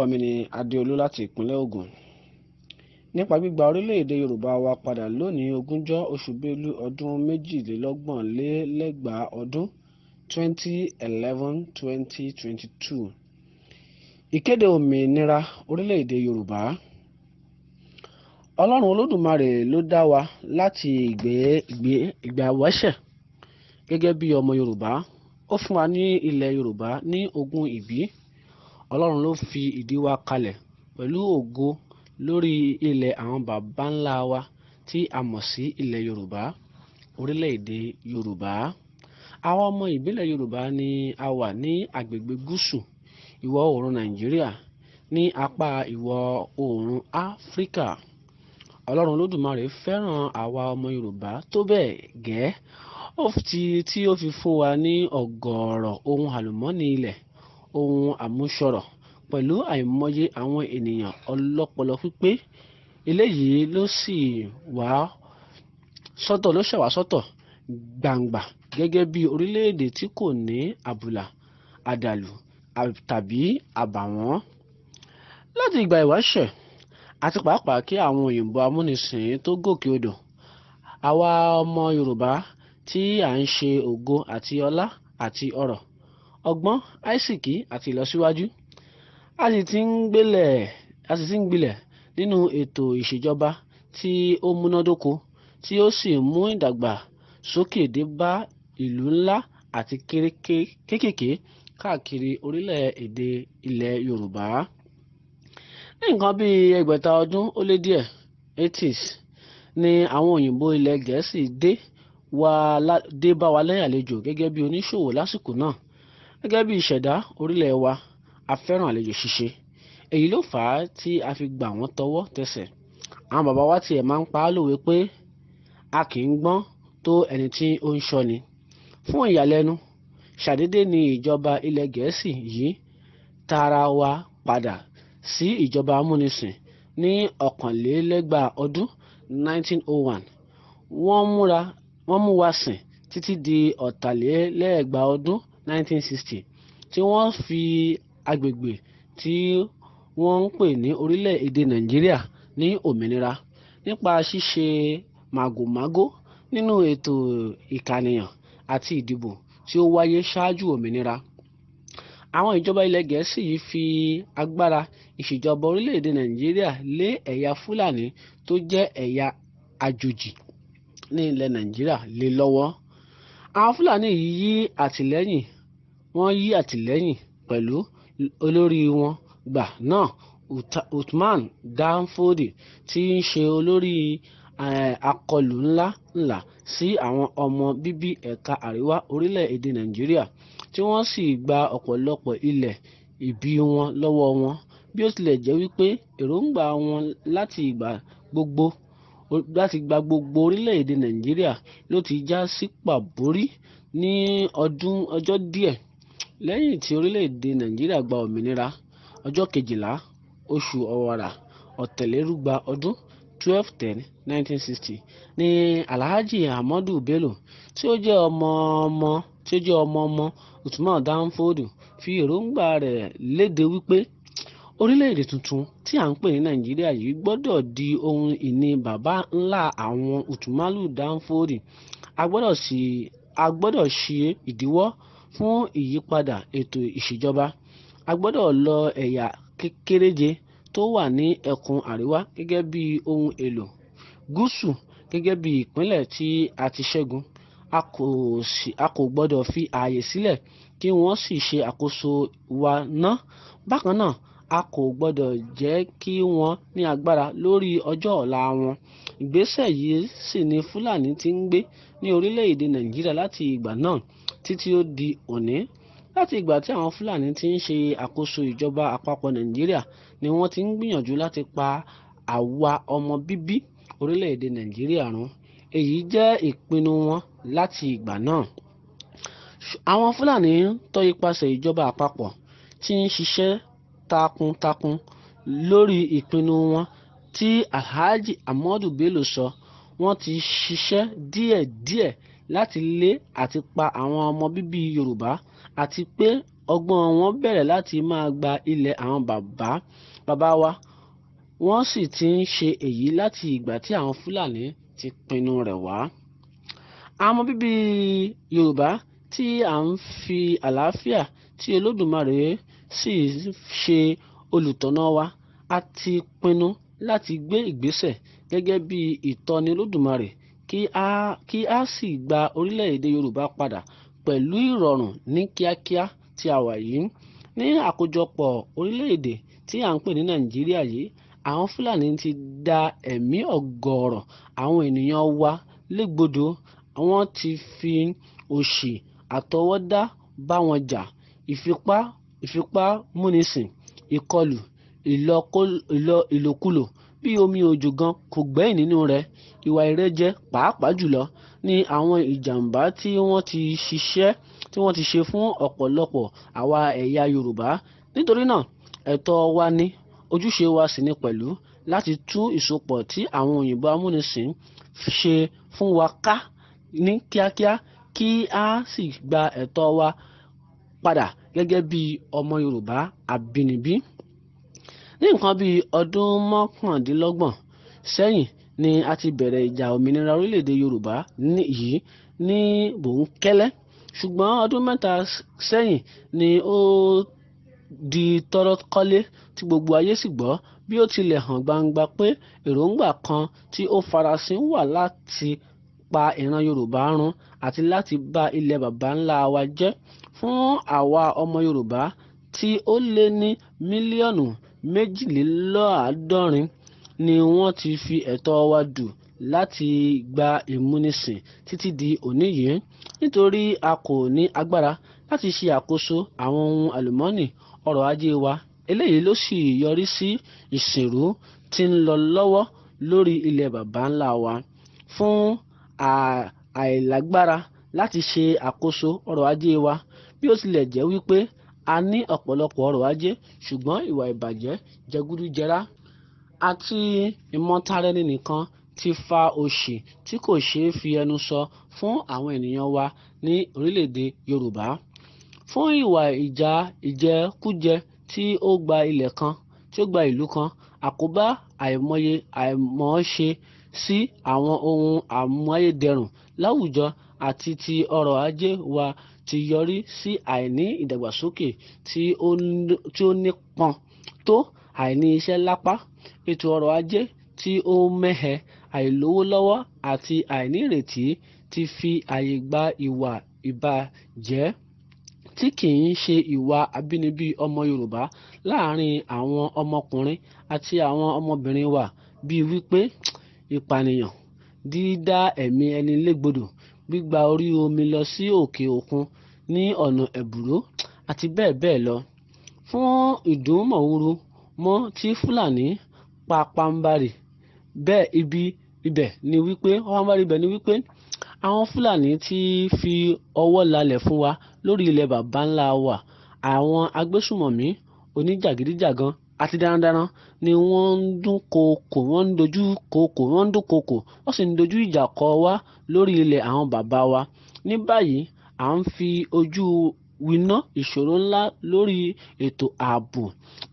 mi ni Adéolú láti ìpínlẹ̀ Ogun. Nípa gbígba orílẹ̀-èdè Yorùbá wa padà lónìí 20 oṣù Bélú ọdún 2023 ọdún 2011-2022. Ìkéde òmìnira orílẹ̀-èdè Yorùbá. Ọlọ́run Olódùmarè ló dá wa láti ìgbà ìwáṣẹ̀ gẹ́gẹ́ bí ọmọ Yorùbá. Ó fún wa ní ilẹ̀ Yorùbá ní ogún ìbí. Ọlọ́run ló fi ìdí wa kalẹ̀ pẹ̀lú ògo lórí ilẹ̀ àwọn baba ńlá wa tí a mọ̀ sí ilẹ̀ Yorùbá, orílẹ̀-èdè Yorùbá. Àwọn ọmọ ìbílẹ̀ Yorùbá ni a wà ní agbègbè gúúsù ìwọ̀ oòrùn Nàìjíríà ní apá ìwọ̀ oòrùn Áfíríkà. Ọlọ́run Olódùmarè fẹ́ràn àwa ọmọ Yorùbá tó bẹ́ẹ̀ gẹ́ tí ó fi fún wa ní ọ̀gọ̀ọ̀rọ̀ ohun àlùmọ́ọ́nì ilẹ̀, ohun àmúṣọrọ̀ pẹ̀lú àìmọye àwọn ènìyàn ọlọ́pọlọ pípé. Eléyìí ló ṣẹ̀wá sọ́tọ̀ gbangba gẹ́gẹ́ bí orílẹ̀-èdè tí kò ní àbùlà, àdàlù tàbí àbàwọ́n. Láti ìgbà ìwáṣẹ̀ àti pàápàá kí àwọn òyìnbó amúnisìn tó gòkè odò, àwa ọmọ Yorùbá tí à ń ṣe ògo àti ọlá àti ọrọ̀, ọgbọ́n, àìsìkí àti ìlọsíwájú. A sì ti ń gbilẹ̀ nínú ètò ìṣèjọba tí ó múnádóko, tí ó sì mú ìdàgbàsókè dé bá ìlú ńlá àti kéékèèké káàkiri orílẹ̀-èdè ilẹ̀ Yorùbá. Ní nǹkan bí ẹgbẹ̀ta ọdún ó lé díẹ̀ 80s ni àwọn òyìnbó ilẹ̀ Gẹ̀ẹ́sì dé bá wa lẹ́yìn àlejò gẹ́gẹ́ bí oníṣòwò lásìkò náà. Gẹ́gẹ́ bí ìṣẹ̀dá orílẹ̀ wa, a fẹ́ràn àlejò ṣíṣe. Èyí ló fà á tí a fi gbà wọ́n tọwọ́ tẹsẹ̀. Àwọn bàbá wa tiẹ̀ máa ń pa á lówe pé a kì í gbọ́n tó ẹni tí ó ń ṣọ́ni. Fún ìyàlẹ́nu, ṣàdédé ni ìjọba ilẹ̀ Gẹ̀ẹ́sì yìí tara wa padà sí ìjọba amúnisìn ní 1901. Wọ́n mú wa sìn títí di 1960 tí wọ́n fi agbègbè tí wọ́n ń pè ní orílẹ̀-èdè Nàìjíríà ní òmìnira nípa ṣíṣe màgòmágó nínú ètò ìkànìyàn àti ìdìbò tí ó wáyé ṣáájú òmìnira. Àwọn ìjọba ilẹ̀ Gẹ̀ẹ́sì yìí fi agbára ìṣèjọba orílẹ̀-èdè Nàìjíríà lé ẹ̀yà Fúlàní tó jẹ́ ẹ̀yà àjòjì ní ilẹ̀ Nàìjíríà lé lọ́wọ́. Àwọn Fúlàní yìí yí àtìlẹ́yìn pẹ̀lú olórí wọn gbà náà, Uthman Dan Fodio, tí ń ṣe olórí àkọlù ńlá sí àwọn ọmọ bíbí ẹ̀ka àríwá orílẹ̀-èdè Nàìjíríà, tí wọ́n sì gba ọ̀pọ̀lọpọ̀ ilẹ̀ ìbí wọn lọ́wọ́ wọn, bí ó tilẹ̀ jẹ́ wípé èròǹgbà wọn láti gba gbogbo orílẹ̀-èdè Nàìjíríà ló ti já sí pàbórí ní ọjọ́ díẹ̀ lẹ́yìn tí orílẹ̀-èdè Nàìjíríà gba òmìnira. Ọjọ́ 12 oṣù Ọ̀wàrà ọ̀tẹlẹ́rúgba ọdún 12/10/1960 ni Alhaji Ahmadu Bello tí ó jẹ́ ọmọ Uthman Dan Fodio fi èròǹgbà rẹ̀ léde wípé orílẹ̀-èdè tuntun tí à ń pè ní Nàìjíríà yìí gbọ́dọ̀ di ohun ìní baba ńlá àwọn Uthman Dan Fodio. A gbọ́dọ̀ ṣe ìdíwọ́ fún ìyípadà ètò ìṣèjọba. A gbọ́dọ̀ lo ẹ̀yà kéréje tó wà ní ẹkùn àríwá gẹ́gẹ́ bí ohun èlò, gúúsù gẹ́gẹ́ bí ìpínlẹ̀ tí a ti ṣẹ́gun. A kò gbọ́dọ̀ fi ààyè sílẹ̀ kí wọ́n sì ṣe àkóso wa ná. Bákan náà, a kò gbọ́dọ̀ jẹ́ kí wọ́n ní agbára lórí ọjọ́ ọ̀la wọn. Ìgbésẹ̀ yìí sì ni Fúlàní ti ń gbé ní orílẹ̀-èdè Nàìjíríà láti ìgbà náà títí ó di òní. Láti ìgbà tí àwọn Fúlàní ti ń ṣe àkóso ìjọba àpapọ̀ Nàìjíríà ni wọ́n ti ń gbìyànjú láti pa àwa ọmọ bíbí orílẹ̀-èdè Nàìjíríà run. Èyí jẹ́ ìpinnu wọn láti ìgbà náà. Àwọn Fúlàní tọ ipasẹ̀ ìjọba àpapọ̀ tí ń ṣiṣẹ́ takuntakun lórí ìpinnu wọn tí Alhaji Ahmadu Bello sọ. Wọ́n ti ṣiṣẹ́ díẹ̀díẹ̀ láti lé àti pa àwọn ọmọ bíbí Yorùbá, àti pé ọgbọ́n wọn bẹ̀rẹ̀ láti máa gba ilẹ̀ àwọn bàbá wa. Wọ́n sì ti ń ṣe èyí láti ìgbà tí àwọn Fúlàní ti pinnu rẹ̀ wá. Àwọn ọmọ bíbí Yorùbá tí à ń fi àlàáfíà tí Olódùmarè sì ṣe olùtọ́nà wa, a ti pinnu láti gbé ìgbésẹ̀ gẹ́gẹ́ bí ìtọ́ni Olódùmarè kí a sì gba orílẹ̀-èdè Yorùbá padà pẹ̀lú ìrọ̀rùn ní kíákíá tí a wà yìí. Ní àkójọpọ̀ orílẹ̀-èdè tí à ń pè ní Nàìjíríà yìí, àwọn Fúlàní ti da ẹ̀mí ọ̀gọ̀ọ̀rọ̀ àwọn ènìyàn wa légbodò. Wọ́n ti fi òṣì àtọwọ́dá bá wọn jà, ìfipámúnisìn, ìkọlù, ìlòkulò bí omi òjò gan kò gbẹ́yìn nínú rẹ̀. Ìwà ìrẹ́jẹ pàápàá jùlọ ní àwọn ìjàmbá tí wọ́n ti ṣe fún ọ̀pọ̀lọpọ̀ àwa ẹ̀yà Yorùbá. Nítorí náà, ẹ̀tọ́ wa ni, ojúṣe wa sì ni pẹ̀lú láti tú ìsopọ̀ tí àwọn òyìnbó amúnisìn ṣe fún wa ká ní kíákíá kí a sì gba ẹ̀tọ́ wa padà gẹ́gẹ́ bí ọmọ Yorùbá àbínibí. Ní nǹkan bí ọdún 29 sẹ́yìn ni a ti bẹ̀rẹ̀ ìjà òmìnira orílẹ̀-èdè Yorùbá yìí ní bòńkẹ́lẹ́. Ṣùgbọ́n ọdún 3 sẹ́yìn ni ó di tọ́rọ́ kọ́lé tí gbogbo ayé sì gbọ́, bí ó tilẹ̀ hàn gbangba pé èròǹgbà kan tí ó farasin wà láti pa ìran Yorùbá run àti láti bà ilẹ̀ baba ńlá wa jẹ́. Fún àwa ọmọ Yorùbá tí ó lé ní mílíọ̀nù 72 ni wọ́n ti fi ẹ̀tọ́ wa dù láti gba ìmúnisìn títí di òní yìí, nítorí a kò ní agbára láti ṣe àkóso àwọn ohun àlùmọ́ọ́nì ọrọ̀ ajé wa. Eléyìí ló sì yọrí sí ìsìnrú tí ń lọ lọ́wọ́ lórí ilẹ̀ baba ńlá wa. Fún àìlágbára láti ṣe àkóso ọrọ̀ ajé wa, bí ó tilẹ̀ jẹ́ wípé a ní ọ̀pọ̀lọpọ̀ ọrọ̀ ajé, ṣùgbọ́n ìwà ìbàjẹ́, jẹgúdújẹrá àti ìmọ̀tara-ẹni nìkan ti fa òṣì tí kò ṣeé fi ẹnu sọ fún àwọn ènìyàn wa ní orílẹ̀-èdè Yorùbá. Fún ìwà ìjẹkújẹ tí ó gba ìlú kan, àkóbá àìmọ̀ọ́ṣe sí àwọn ohun amáyédẹrùn láwùjọ àti ti ọrọ̀ ajé wa ti yọrí sí àìní ìdàgbàsókè tí ó nípọn tó, àìní iṣẹ́ lápá, ètò ọrọ̀ ajé tí ó mẹ́hẹ, àìlówó lọ́wọ́ àti àìní ìrètí ti fi àyè gba ìwà ìbàjẹ́ tí kì í ṣe ìwà àbínibí ọmọ Yorùbá láàárín àwọn ọmọkùnrin àti àwọn ọmọbìnrin wa, bíi wípé ìpànìyàn, dídá ẹ̀mí ẹni légbodò, gbígba orí omi lọ sí òkè òkun ní ọ̀nà ẹ̀bùrú àti bẹ́ẹ̀ bẹ́ẹ̀ lọ. Fún ìdúnmọ̀húrú mọ́ tí Fúlàní pabambarì ibẹ̀ ni wípé àwọn Fúlàní ti fi ọwọ́ lálẹ̀ fún wa lórí ilẹ̀ baba ńlá wa. Àwọn agbésùmọ̀mí, oníjàgídíjàgan àti darandaran ni wọ́n ń dúnkokò, wọ́n sì ń dojú ìjà kọ wá lórí ilẹ̀ àwọn bàbá wa. Ní báyìí, à ń fi ojú winá ìṣòro ńlá lórí ètò ààbò,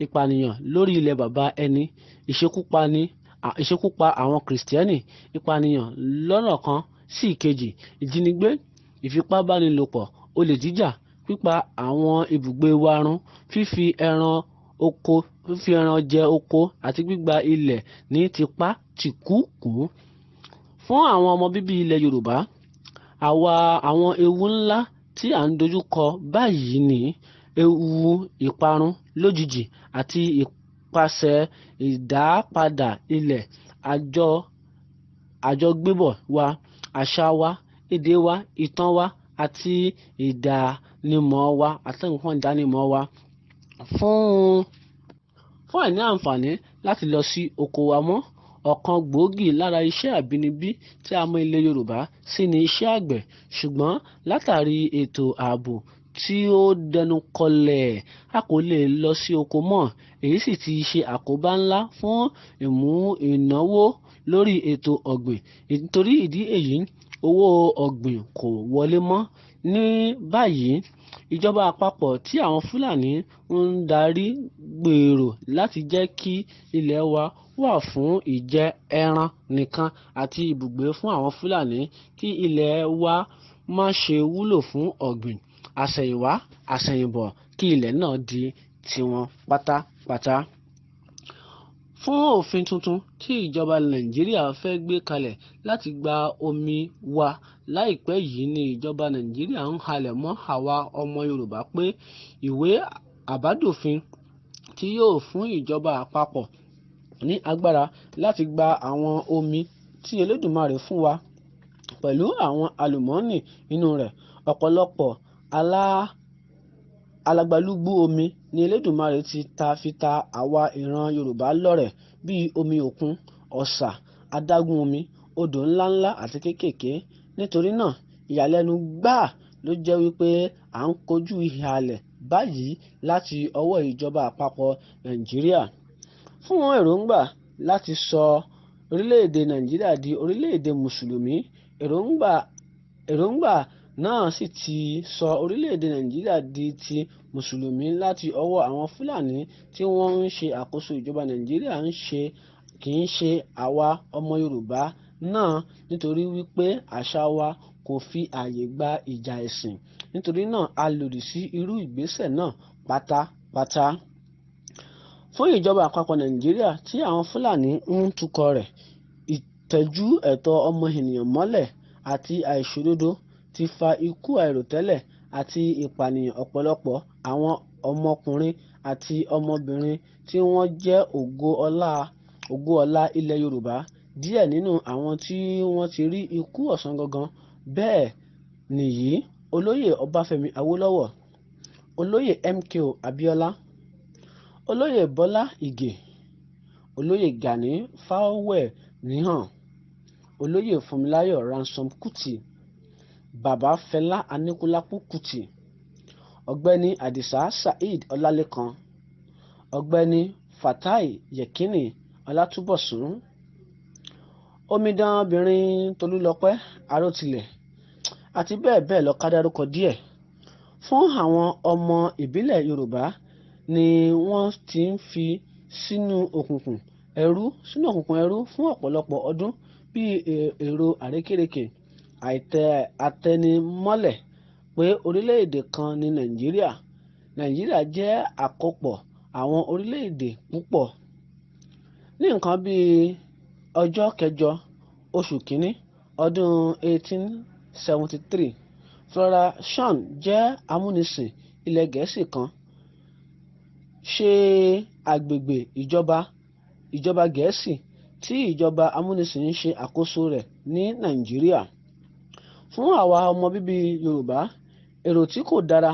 ìpànìyàn lórí ilẹ̀ baba ẹni, ìṣekúpa àwọn Kìrìsìtẹ́nì, ìpànìyàn lọ́nà kan sí ìkejì, ìjínigbé, ìfipábánilòpọ̀, olè jíjà, pípa àwọn ibùgbé wa run, fífi ẹran jẹ oko àti gbígba ilẹ̀ ní tipátìkúùkù. Fún àwọn ọmọ bíbí ilẹ̀ Yorùbá, àwọn ewu ńlá tí à ń dojú kọ báyìí ni ewu ìparun lójijì àti ipasẹ̀ ìdápadà ilẹ̀ àjọgbébọ̀ wa, àṣà wa, èdè wa, ìtàn wa àti ìdánimọ̀ wa. Fún àìní àǹfààní láti lọ sí oko wa mọ́. Ọ̀kan gbòógì lára iṣẹ́ àbínibí tí a mọ ilẹ̀ Yorùbá sí ni iṣẹ́ àgbẹ̀, ṣùgbọ́n látàrí ètò ààbò tí ó dẹnukọlẹ̀, a kò lè lọ sí oko mọ́. Èyí sì ti ṣe àkóbá ńlá fún ìnáwó lórí ètò ọ̀gbìn. Nítorí ìdí èyí, owó ọ̀gbìn kò wọlé mọ́. Ní báyìí, ìjọba àpapọ̀ tí àwọn Fúlàní ń darí gbèrò láti jẹ́ kí ilẹ̀ wa wà fún ìjẹ ẹran nìkan àti ibùgbé fún àwọn Fúlàní, kí ilẹ̀ wa má ṣe wúlò fún ọ̀gbìn àṣẹ̀yìnwá àṣẹ̀yìnbọ̀, kí ilẹ̀ náà di tiwọn pátápátá. Fún òfin tuntun tí ìjọba Nàìjíríà fẹ́ gbé kalẹ̀ láti gba omi wa láìpẹ́ yìí ni ìjọba Nàìjíríà ń halẹ̀ mọ́ àwa ọmọ Yorùbá pé ìwé àbádòfin tí yóò fún ìjọba àpapọ̀ ní agbára láti gba àwọn omi tí Elédùmarè fún wa pẹ̀lú àwọn àlùmọ́ọ́nì inú rẹ̀. Ọ̀pọ̀lọpọ̀ alagbalúgbú omi ni Elédùmarè ti fi ta àwa ìran Yorùbá lọ́rẹ, bíi omi òkun, ọ̀sà, adágún omi, odò ńláńlá àti kéékèèké. Nítorí náà, ìyàlẹ́nu gbáà ló jẹ́ wípé à ń kojú ìhàlẹ̀ báyìí láti ọwọ́ ìjọba àpapọ̀ Nàìjíríà fún èròǹgbà láti sọ orílẹ̀-èdè Nàìjíríà di orílẹ̀-èdè Mùsùlùmí. Èròǹgbà náà sì ti sọ orílẹ̀-èdè Nàìjíríà di ti Mùsùlùmí láti ọwọ́ àwọn Fúlàní tí wọ́n ń ṣe àkóso ìjọba Nàìjíríà kì í ṣe àwa ọmọ Yorùbá náà, nítorí wípé àṣà wa kò fi ààyè gba ìjà ẹ̀sìn. Nítorí náà a lòdì sí irú ìgbésẹ̀ náà pátápátá. Fún ìjọba àpapọ̀ Nàìjíríà tí àwọn Fúlàní ń tukọ̀ rẹ̀, ìtẹ́jú ẹ̀tọ́ ọmọ ènìyàn mọ́lẹ̀ àti àìṣòdodo ti fa ikú àìròtẹ́lẹ̀ àti ìpànìyàn ọ̀pọ̀lọpọ̀ àwọn ọmọkùnrin àti ọmọbìnrin tí wọ́n jẹ́ ògo ọlá ilẹ̀ Yorùbá. Díẹ̀ nínú àwọn tí wọ́n ti rí ikú ọ̀sán gangan bẹ́ẹ̀ nìyí: Olóyè Ọbáfẹ́mi Awólọ́wọ̀, Olóyè MKO Abíọ́lá, Olóyè Bọ́lá Ìgè, Olóyè Gani Fáwẹ̀hìnmí, Olóyè Fúnmiláyọ̀ Ransome Kuti, Bàbá Fẹlá Aníkúlápó Kuti, Ọ̀gbẹ́ni Àdìsá Saheed Ọlálékan, Ọ̀gbẹ́ni Fatai Yekini Ọlátúbọ̀sún, Omidanbìnrin Tolúlọpẹ́ Arótilẹ̀ àti bẹ́ẹ̀ bẹ́ẹ̀ lọ ká dárúkọ díẹ̀. Fún àwọn ọmọ ìbílẹ̀ Yorùbá ni wọ́n ti ń fi sínú òkùnkùn ẹrú fún ọ̀pọ̀lọpọ̀ ọdún bí èrò àrékérekè àtẹnimọ́lẹ̀ pé orílẹ̀-èdè kan ní Nàìjíríà. Nàìjíríà jẹ́ àkópọ̀ àwọn orílẹ̀-èdè púpọ̀. Ní nǹkan bíi ọjọ́ kẹjọ oṣù kínní ọdún 1873, Flora Shaw jẹ́ amúnisìn ilẹ̀ Gẹ̀ẹ́sì kan ṣe agbègbè ìjọba Gẹ̀ẹ́sì tí ìjọba amúnisìn ń ṣe àkóso rẹ̀ ní Nàìjíríà. Fún àwa ọmọ bíbí Yorùbá, èrò tí kò dára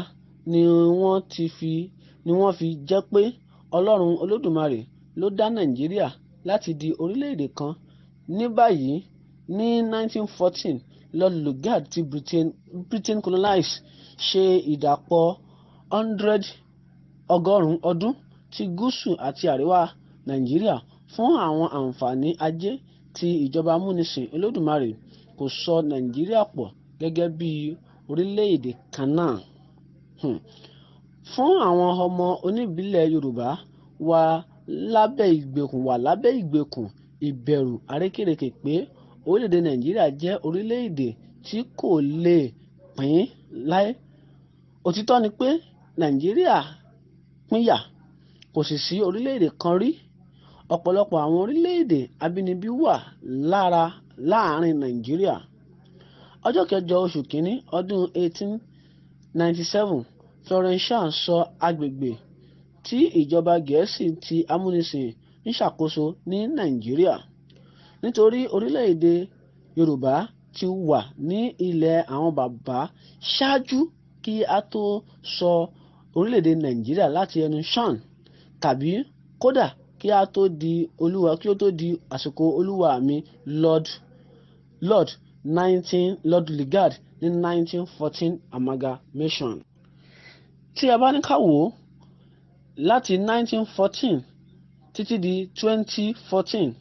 ni wọ́n fi jẹ́ pé Ọlọ́run Olódùmarè ló dá Nàìjíríà láti di orílẹ̀-èdè kan. Ní báyìí, ní 1914, Lord Lugard tí Britain colonize ṣe ìdàpọ̀ 100 ọdún ti gúúsù àti àríwá Nàìjíríà fún àwọn àǹfààní ajé tí ìjọba amúnisìn Olódùmarè kò so Nàìjíríà pọ̀ gẹ́gẹ́ bí orílẹ̀-èdè kan náà. Fún àwọn ọmọ oníbílẹ̀ Yorùbá wà lábẹ́ ìgbèkùn ìbẹ̀rù àrékérekè pé orílẹ̀-èdè Nàìjíríà jẹ́ orílẹ̀-èdè tí kò lè pín láé. Òtítọ́ ni pé Nàìjíríà pínyà, kò sì sí orílẹ̀-èdè kan rí. Ọ̀pọ̀lọpọ̀ àwọn orílẹ̀-èdè abínibí wà láàárín Nàìjíríà. Ọjọ́ kẹjọ oṣù kínní ọdún 1897, Florence Shaw sọ agbègbè tí ìjọba Gẹ̀ẹ́sì ti amúnisìn ń ṣàkóso ní Nàìjíríà. Nítorí orílẹ̀-èdè Yorùbá ti wà ní ilẹ̀ àwọn baba ṣáájú kí a tó sọ orílẹ̀-èdè Nàìjíríà láti ẹnu Shaw, tàbí kódà kí ó tó di àsìkò olúwa mi Lord Lugard ní 1914 amalgamation. Tí a bá ní ká wò ó, láti 1914 títí di 2014,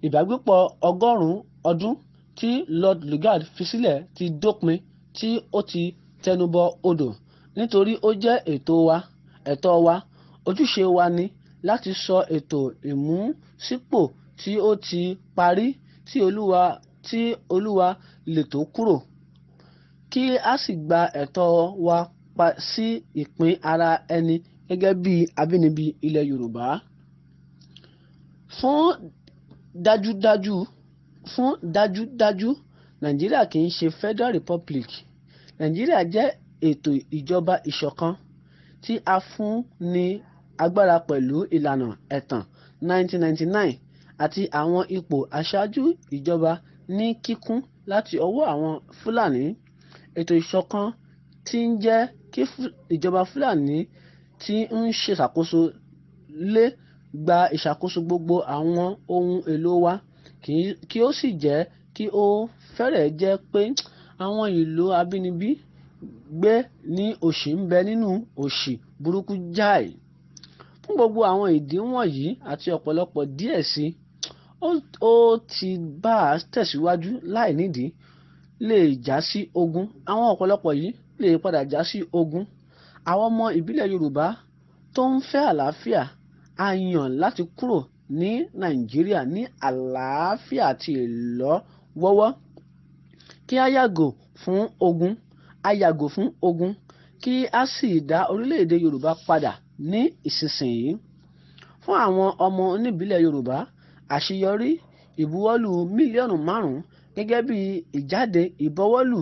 ìbágbépọ̀ 100 ọdún tí Lord Lugard fi sílẹ̀ ti dópin tí ó ti tẹnubọ odò. nítorí ó jẹ́ ẹ̀tọ́ wa, ojúṣe wa ni láti sọ ètò ìmúsípò tí ó ti parí tí Olúwa lè tó kúrò, kí a sì gba ẹ̀tọ́ wa sí ìpín ara ẹni gẹ́gẹ́ bí abínibí ilẹ̀ Yorùbá. Fún dájúdájú, Nàìjíríà kì í ṣe Federal Republic. Nàìjíríà jẹ́ ètò ìjọba ìṣọ̀kan tí a fún ní agbára pẹ̀lú ìlànà ẹ̀tàn 1999 àti àwọn ipò aṣáájú ìjọba ní kíkún láti ọwọ́ àwọn Fúlàní. Ètò ìṣọ̀kan tí ń jẹ́ kí ìjọba Fúlàní tí ń ṣàkóso lè gba ìṣàkóso gbogbo àwọn ohun èlò wa, kí ó sì jẹ́ kí ó fẹ́rẹ̀ẹ́ jẹ́ pé àwọn ìlú abínibí gbé ní òṣì ń bẹ nínú òṣì burúkú jáì. Fún gbogbo àwọn ìdí wọ̀nyí àti ọ̀pọ̀lọpọ̀ díẹ̀ sí, ó ti bá a tẹ̀síwájú láì nídìí lè já sí ogun. Àwọn ọ̀pọ̀lọpọ̀ yìí lè padà já sí ogun. Àwọn ọmọ ìbílẹ̀ Yorùbá tó ń fẹ́ àlàáfíà á yàn láti kúrò ní Nàìjíríà ní àlàáfíà àti ìlọ́wọ́wọ́. Kí a yàgò fún ogun, kí a sì dá orílẹ̀-èdè Yorùbá padà ní ìsinsìnyí. Fún àwọn ọmọ oníbílẹ̀ Yorùbá, àṣeyọrí ìbuwọ́lù mílíọ̀nù 5 gẹ́gẹ́ bí ìjáde ìbuwọ́lù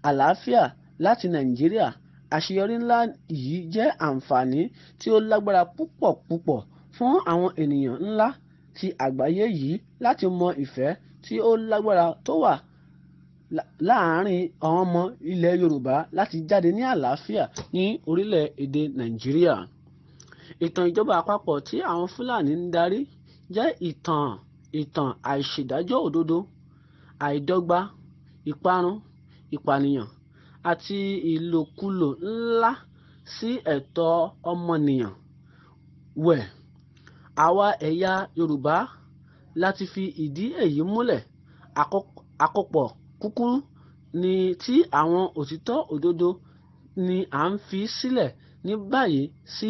àlàáfíà láti Nàìjíríà. Àṣeyọrí ńlá yìí jẹ́ àǹfààní tí ó lágbára púpọ̀ fún àwọn ènìyàn ńlá ti àgbáyé yìí láti mọ ìfẹ́ tí ó lágbára tó wà láàárín àwọn ọmọ ilẹ̀ Yorùbá láti jáde ní àlàáfíà ní orílẹ̀-èdè Nàìjíríà. Ìtàn ìjọba àpapọ̀ tí àwọn Fúlàní ń darí jẹ́ ìtàn àìṣèdájọ́ òdodo, àìdọ́gba, ìparun, ìpànìyàn àti ìlòkulò ńlá sí ẹ̀tọ́ ọmọnìyàn. Àwa ẹ̀yà Yorùbá láti fi ìdí èyí múlẹ̀. Àkópọ̀ kúkúrú ni tí àwọn òtítọ́ òdodo ni à ń fi sílẹ̀ ní báyìí sí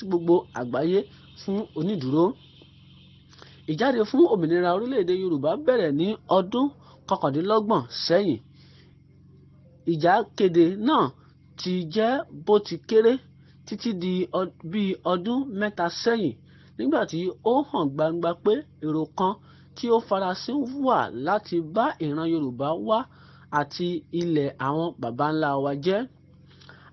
gbogbo àgbáyé fún onídùúró. Ìjáde fún òmìnira orílẹ̀-èdè Yorùbá bẹ̀rẹ̀ ní ọdún 29 sẹ́yìn. Ìjákèjì náà ti jẹ́ bó ti kéré títí di bí ọdún 3 sẹ́yìn, nígbà tí ó hàn gbangba pé èrò kan tí ó farasin wà láti bá ìran Yorùbá wá àti ilẹ̀ àwọn baba ńlá wa jẹ́.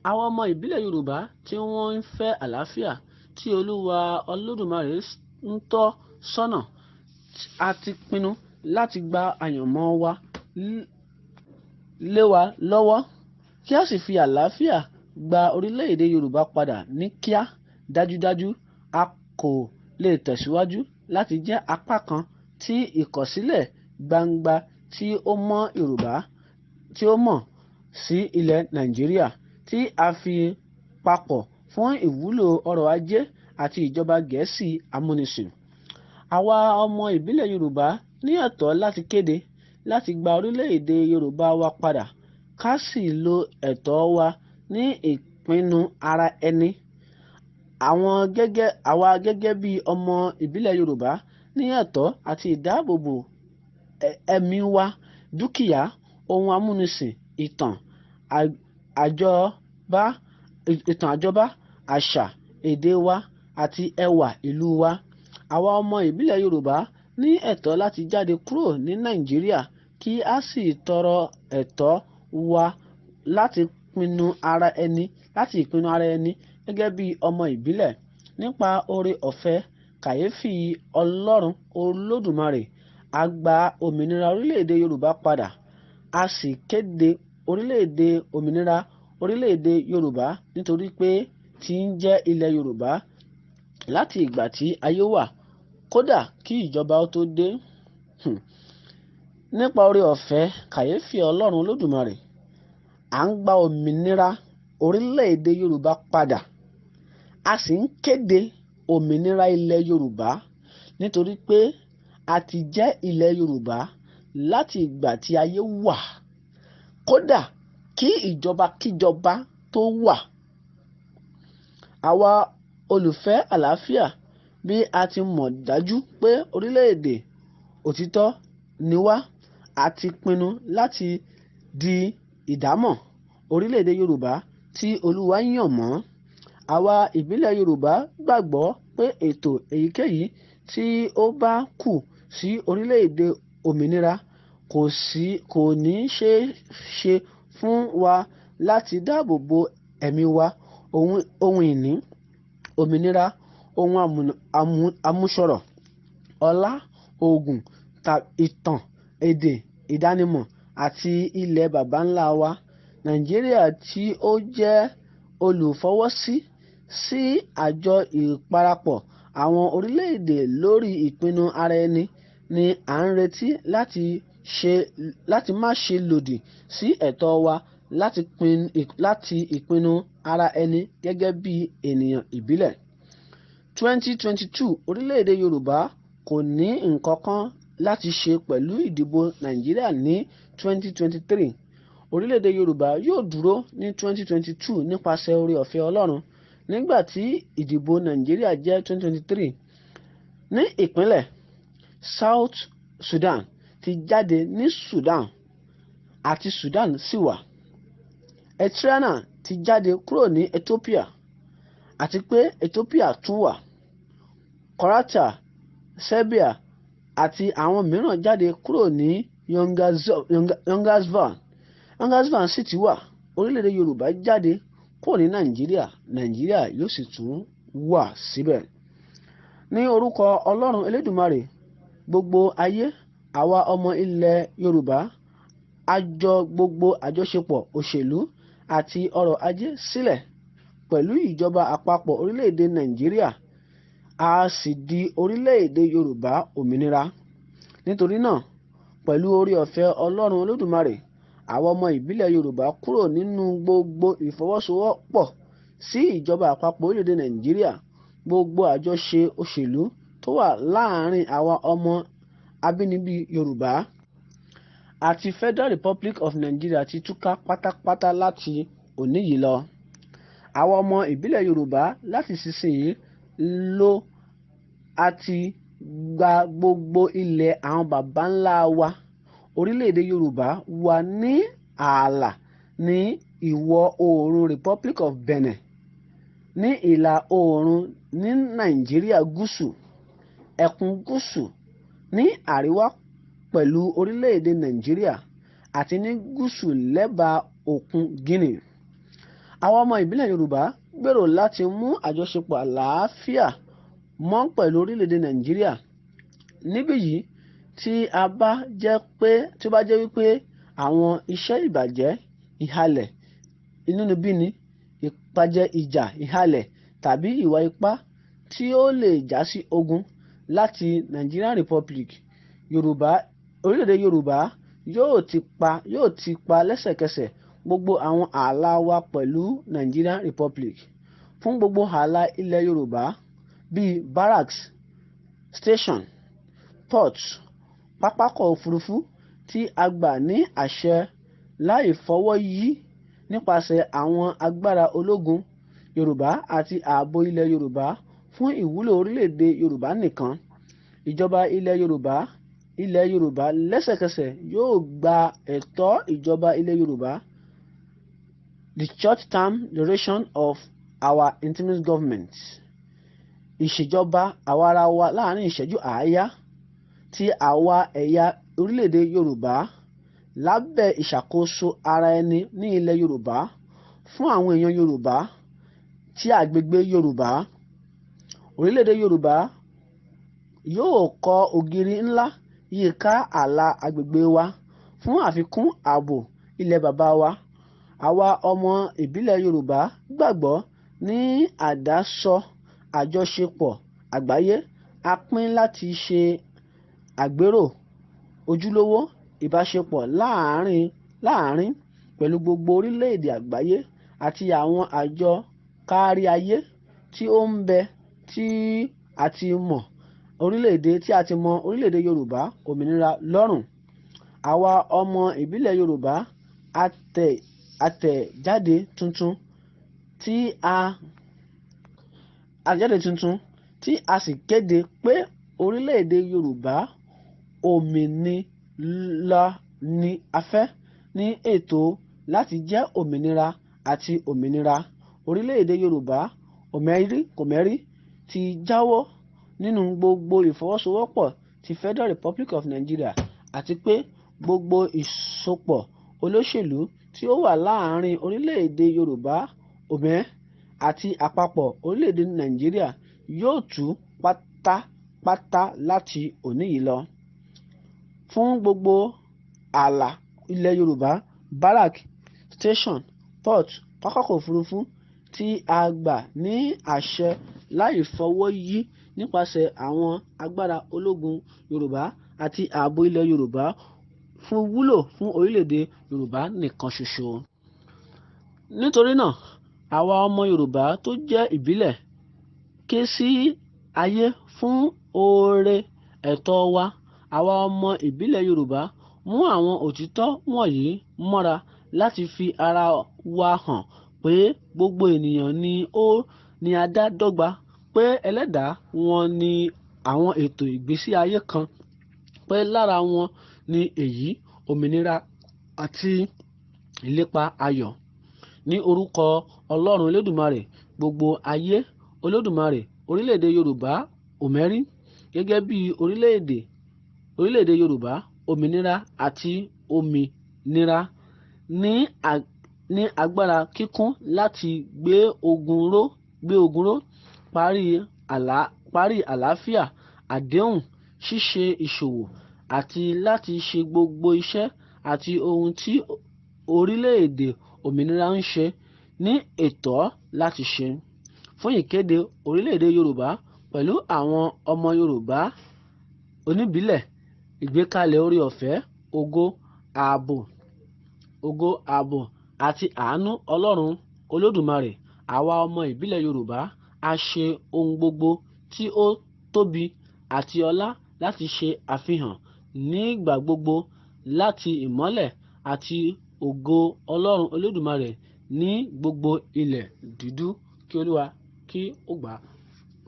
Àwọn ọmọ ìbílẹ̀ Yorùbá tí wọ́n ń fẹ́ àlàáfíà tí Olúwa Olódùmarè ń tọ́ sọ́nà, a ti pinnu láti gba àyànmọ́ wa lé wa lọ́wọ́, kí a sì fi àlàáfíà gba orílẹ̀-èdè Yorùbá padà ní kíá. Dájúdájú, a kò lè tẹ̀síwájú láti jẹ́ apá kan tí ìkọ̀sílẹ̀ gbangba tí ó mọ́ Yorùbá tí ó mọ̀ sí ilẹ̀ Nàìjíríà tí a fi papọ̀ fún ìwúlò ọrọ̀ ajé àti ìjọba Gẹ̀ẹ́sì amúnisìn. Àwa ọmọ ìbílẹ̀ Yorùbá ní ẹ̀tọ́ láti kéde láti gba orílẹ̀-èdè Yorùbá wa padà, ká sì lo ẹ̀tọ́ wa ní ìpinnu ara ẹni. Àwa gẹ́gẹ́ bí ọmọ ìbílẹ̀ Yorùbá ní ẹ̀tọ́ àti ìdáàbòbò ẹ̀mí wa, dúkìá, ohun amúnisìn, ìtàn àjọbá, àṣà, èdè wa àti ẹwà ìlú wa. Àwa ọmọ ìbílẹ̀ Yorùbá ní ẹ̀tọ́ láti jáde kúrò ní Nàìjíríà, kí a sì tọrọ ẹ̀tọ́ wa láti ìpinnu ara ẹni gẹ́gẹ́ bí ọmọ ìbílẹ̀. Nípa oore-ọ̀fẹ́ kàyéfì Ọlọ́run Olódùmarè, a gba òmìnira orílẹ̀-èdè Yorùbá padà. A sì kéde òmìnira orílẹ̀-èdè Yorùbá nítorí pé tí ń jẹ́ ilẹ̀ Yorùbá láti ìgbà tí ayé wà, kódà kí ìjọba ó tó dé. Nípa oore-ọ̀fẹ́ kàyéfì Ọlọ́run Olódùmarè, à ń gba òmìnira orílẹ̀-èdè Yorùbá padà. A sì ń kéde òmìnira ilẹ̀ Yorùbá nítorí pé a ti jẹ́ ilẹ̀ Yorùbá láti ìgbà tí ayé wà. Kódà kí ìjọba tó wà. Àwa olùfẹ́ àlàáfíà, bí a ti mọ̀ dájú pé orílẹ̀-èdè òtítọ́ ni wá, a ti pinnu láti di ìdámọ̀ orílẹ̀-èdè Yorùbá tí Olúwa yàn mọ́. Àwa ìbílẹ̀ Yorùbá gbàgbọ́ pé ètò èyíkéyìí tí ó bá kù sí orílẹ̀-èdè òmìnira kò ní ṣeé ṣe fún wa láti dáàbò bo ẹ̀mí wa, ohun ìní, òmìnira, ohun àmúṣọrọ̀, ọlá, ogún, ìtàn, èdè, ìdánimọ̀ àti ilẹ̀ baba ńlá wa. Nàìjíríà tí ó jẹ́ olùfọwọ́sí sí àjọ ìparapọ̀ àwọn orílẹ̀-èdè lórí ìpinnu ara ẹni ni à ń retí láti má ṣe lòdì sí ẹ̀tọ́ wa láti ìpinnu ara ẹni gẹ́gẹ́ bí ènìyàn ìbílẹ̀. 2022 Orílẹ̀-èdè Yorùbá kò ní nǹkan kan láti ṣe pẹ̀lú ìdìbò Nàìjíríà ní 2023. Orílẹ̀-èdè Yorùbá yóò dúró ní 2022 nípasẹ̀ oore-ọ̀fẹ́ Ọlọ́run. Nígbà tí ìdìbò Nàìjíríà jẹ́ 2023, ní ìpínlẹ̀ South Sudan ti jáde ní Sudan àti Sudan sì wà. Eritrea ti jáde kúrò ní Ethiopia àti pé Ethiopia tún wà. Croatia, Serbia àti àwọn mìíràn jáde kúrò ní Yugoslavia sì ti wà. Orílẹ̀-èdè Yorùbá jáde kúrò ní Nàìjíríà yóò sì tún wà síbẹ̀. Ní orúkọ Ọlọ́run Elédùmarè, gbogbo ayé, àwa ọmọ ilẹ̀ Yorùbá a jọ gbogbo àjọṣepọ̀ òṣèlú àti ọrọ̀ ajé sílẹ̀ pẹ̀lú ìjọba àpapọ̀ orílẹ̀-èdè Nàìjíríà, a sì di orílẹ̀-èdè Yorùbá òmìnira. Nítorí náà, pẹ̀lú oore-ọ̀fẹ́ Ọlọ́run Olódùmarè, àwọn ọmọ ìbílẹ̀ Yorùbá kúrò nínú gbogbo ìfọwọ́sowọ́pọ̀ sí ìjọba àpapọ̀ orílẹ̀-èdè Nàìjíríà, gbogbo àjọṣe òṣèlú tó wà láàárín àwa ọmọ abínibí Yorùbá àti Federal Republic of Nigeria ti túká pátápátá láti òní yìí lọ. Àwọn ọmọ ìbílẹ̀ Yorùbá láti ìsinsìnyí lọ àti gba gbogbo ilẹ̀ àwọn baba ńlá wa. Orílẹ̀-èdè Yorùbá wà ní ààlà ní ìwọ̀ oòrùn Republic of Benin, ní ìlà oòrùn ní Nàìjíríà gúúsù, ẹkùn gúúsù ní àríwá pẹ̀lú orílẹ̀-èdè Nàìjíríà àti ní gúúsù lẹ́bàá òkun Guinea. Àwọn ọmọ ìbílẹ̀ Yorùbá gbèrò láti mú àjọṣepọ̀ àlàáfíà mọ́ pẹ̀lú orílẹ̀-èdè Nàìjíríà. Níbí yìí tí ó bá jẹ́ wípé àwọn iṣẹ́ ìbàjẹ́, ìhalẹ̀, inúnibíni, ìpàjẹ́ ìjà, ìhalẹ̀ tàbí ìwà ipá tí ó lè já sí ogun láti Nigerian Republic, orílẹ̀-èdè Yorùbá yóò ti pa lẹ́sẹ̀kẹsẹ̀ gbogbo àwọn ààlà wa pẹ̀lú Nigerian Republic. Fún gbogbo ààlà ilẹ̀ Yorùbá bíi barracks, station, port, pápákọ̀ òfurufú tí a gbà ní àṣẹ láì fọwọ́ yí nípasẹ̀ àwọn agbára ológun Yorùbá àti ààbò ilẹ̀ Yorùbá fún ìwúlò orílẹ̀-èdè Yorùbá nìkan. Ìjọba ilẹ̀ Yorùbá lẹ́sẹ̀kẹsẹ̀ yóò gba ẹ̀tọ́ ìjọba ilẹ̀ Yorùbá. The short-term duration of our interim government. Ìṣèjọba àwarawa láàrin ìṣẹ́jú àáyá tí àwa ẹ̀yà orílẹ̀-èdè Yorùbá lábẹ́ ìṣàkóso ara ẹni ní ilẹ̀ Yorùbá fún àwọn èèyàn Yorùbá tí agbègbè Yorùbá. Orílẹ̀-èdè Yorùbá yóò kọ́ ògiri ńlá yíká ààlà agbègbè wa fún àfikún ààbò ilẹ̀ baba wa. Àwa ọmọ ìbílẹ̀ Yorùbá gbàgbọ́ ní àdàsọ àjọṣepọ̀ àgbáyé. A pín láti ṣe àgbérò ojúlówó ìbáṣepọ̀ láàárín pẹ̀lú gbogbo orílẹ̀-èdè àgbáyé àti àwọn àjọ kárí ayé tí ó ń bẹ tí a ti mọ orílẹ̀-èdè Yorùbá òmìnira lọ́rùn. Àwa ọmọ ìbílẹ̀ Yorùbá àtẹ̀jáde tuntun tí a sì kéde pé orílẹ̀-èdè Yorùbá òmìnira ni a fẹ́ ní ètò láti jẹ́ òmìnira àti òmìnira. Orílẹ̀-èdè Yorùbá kòmẹ́rí ti jáwọ́ nínú gbogbo ìfọwọ́sowọ́pọ̀ ti Federal Republic of Nigeria àti pé gbogbo ìsopọ̀ olóṣèlú tí ó wà láàárín orílẹ̀-èdè Yorùbá àti àpapọ̀ orílẹ̀-èdè Nàìjíríà yóò tú pátápátá láti òní yìí lọ. Fún gbogbo ààlà ilẹ̀ Yorùbá, barrack, station, port, pápákọ̀ òfurufú tí a gbà ní àṣẹ láì fọwọ́ yí nípasẹ̀ àwọn agbára ológun Yorùbá àti ààbò ilẹ̀ Yorùbá wúlò fún orílẹ̀-èdè Yorùbá nìkan ṣoṣo. Nítorí náà, àwa ọmọ Yorùbá tó jẹ́ ìbílẹ̀ ké sí ayé fún oore ẹ̀tọ́ wa. Àwa ọmọ ìbílẹ̀ Yorùbá mú àwọn òtítọ́ wọ̀nyí mọ́ra láti fi ara wa hàn pé gbogbo ènìyàn ni a dá dọ́gba, pé ẹlẹ́dàá wọn ní àwọn ètò ìgbésí ayé kan, pé lára wọn ni èyí òmìnira àti ìlépa ayọ̀. Ní orúkọ Ọlọ́run Olódùmarè, gbogbo ayé Olódùmarè, orílẹ̀-èdè Yorùbá òmẹ́rí gẹ́gẹ́ bí orílẹ̀-èdè Yorùbá òmìnira àti òmìnira ní agbára kíkún láti gbé ogun ró, parí àlàáfíà, àdéhùn, ṣíṣe ìṣòwò àti láti ṣe gbogbo iṣẹ́ àti ohun tí orílẹ̀-èdè òmìnira ń ṣe ní ẹ̀tọ́ láti ṣe. Fún ìkéde orílẹ̀-èdè Yorùbá pẹ̀lú àwọn ọmọ Yorùbá oníbílẹ̀, ìgbékalẹ̀ oore-ọ̀fẹ́, ògo, ààbò àti àánú Ọlọ́run Olódùmarè, àwa ọmọ ìbílẹ̀ Yorùbá a ṣe ohun gbogbo tí ó tóbi àti ọlá láti ṣe àfihàn nígbà gbogbo láti ìmọ́lẹ̀ àti ògo Ọlọ́run Olódùmarè ní gbogbo ilẹ̀ dúdú. Kí Olúwa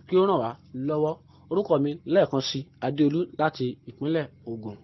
kí ó ràn wá lọ́wọ́. Orúkọ mi lẹ́ẹ̀kan sí Adéolú láti ìpínlẹ̀ Ògùn.